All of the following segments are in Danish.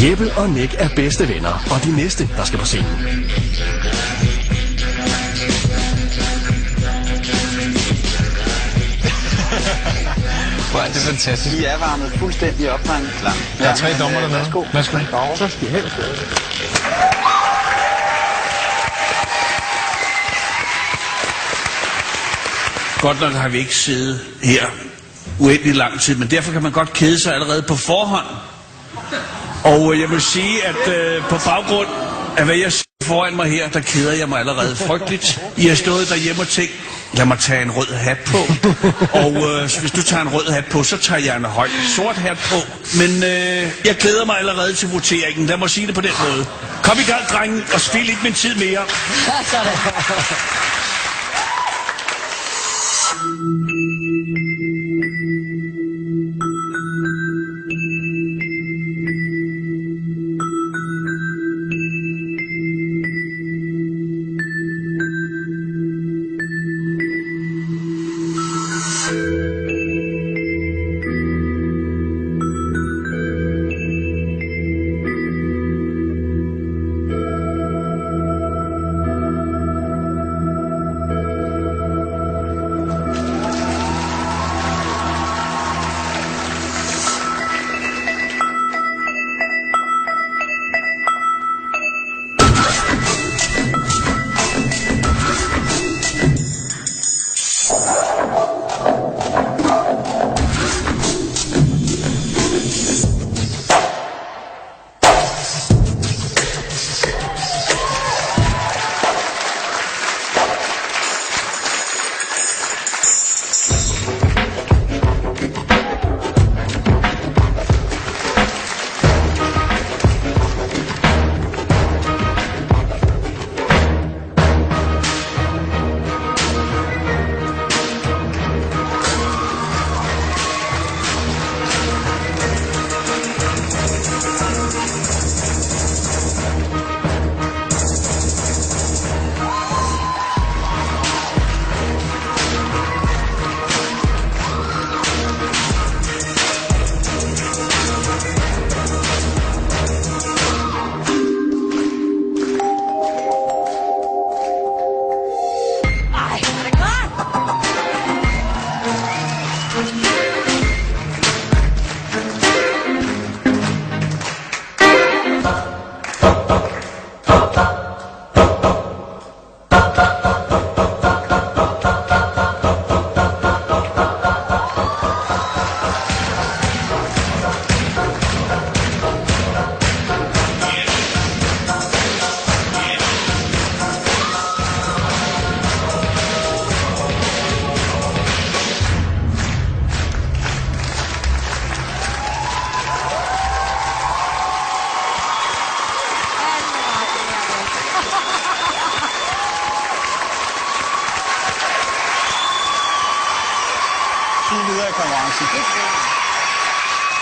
Jeppe og Nick er bedste venner, og de næste, der skal på scenen. Hvor er det fantastisk. I er varmet fuldstændig op, drenge. Der er 3 dommer dernede. Værsgo. Så skal I helst. Godt nok har vi ikke siddet her uendelig lang tid, men derfor kan man godt kede sig allerede på forhånd. Og jeg vil sige, at på baggrund af hvad jeg ser foran mig her, der keder jeg mig allerede frygteligt. I har stået derhjemme og tænkt, lad mig tage en rød hat på. Og hvis du tager en rød hat på, så tager jeg en høj sort hat på. Men jeg glæder mig allerede til voteringen. Lad mig sige det på den måde. Kom i gang, drenge, og spil ikke min tid mere.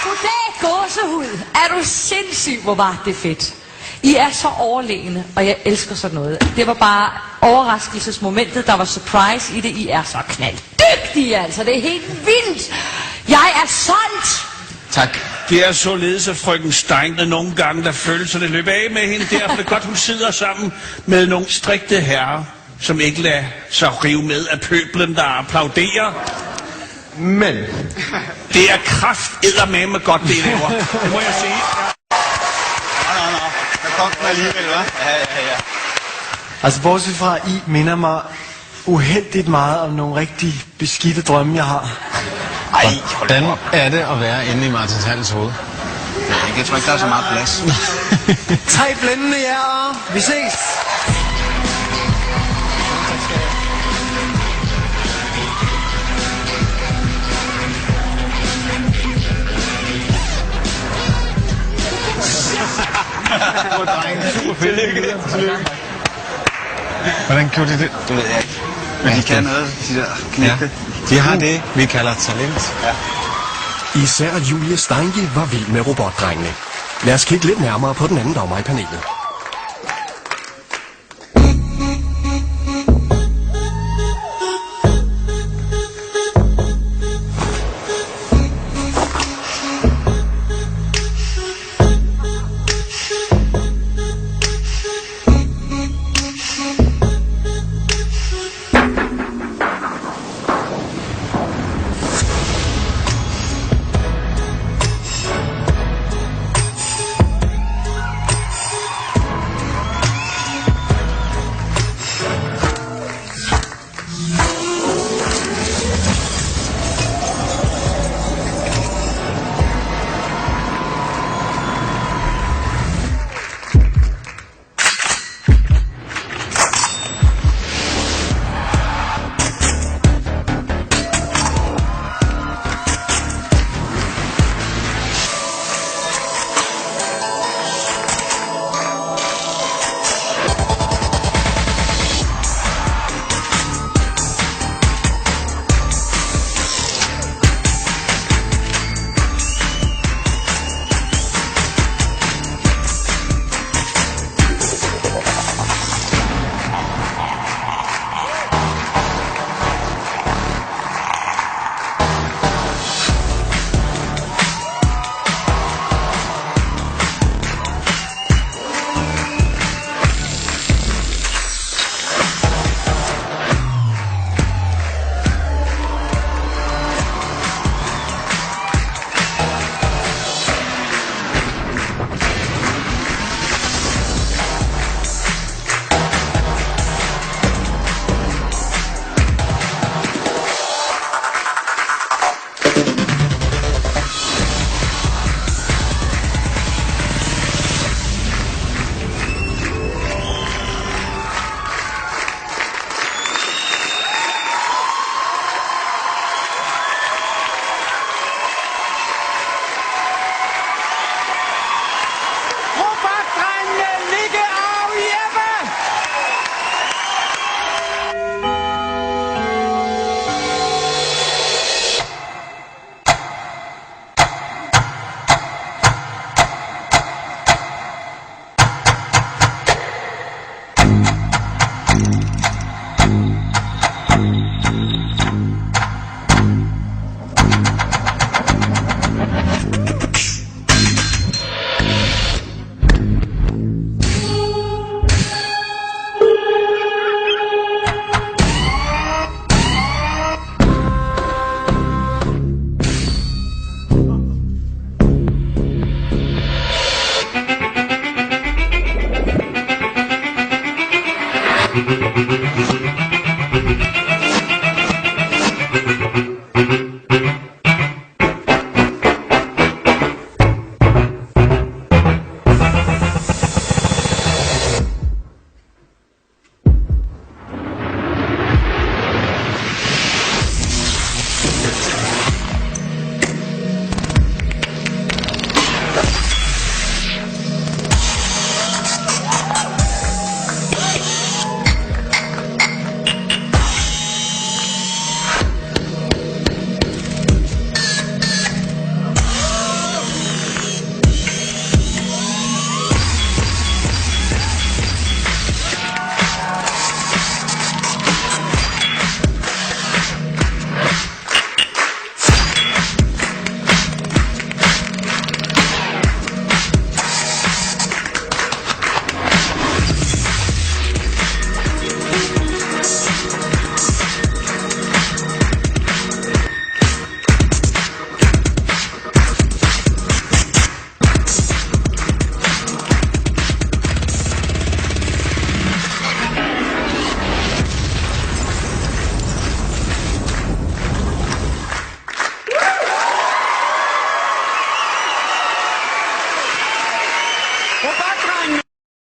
Goddag, gåsehud. Er du sindssyg, hvor var det fedt. I er så overlegne, og jeg elsker sådan noget. Det var bare overraskelsesmomentet, der var surprise i det. I er så knalddygtige, altså. Det er helt vildt. Jeg er solgt. Tak. Det er således, at frøken Stein nogle gange, der følelserne løber af med hende. Derfor er det godt, hun sidder sammen med nogle strikte herrer, som ikke lader sig rive med af pøblen, der applauderer. Men det er krafteddermame godt, det laver. Det må jeg sige. Nå. Der kom den alligevel, hva'? Ja. Altså, bortset fra, I minder mig uheldigt meget om nogle rigtig beskidte drømme, jeg har. Ej, hvordan er det at være inde i Martin Hals hoved? Jeg tror ikke, der er så meget plads. 3 blændende jer. Vi ses. Super fedt. Hvordan gjorde de det? Det ved jeg ikke. Men de kan noget, de der knægte. Ja, de har det, vi kalder talent. Ja. Især Julie Steinke var vild med robotdrengene. Lad os kigge lidt nærmere på den anden dommer i panelet.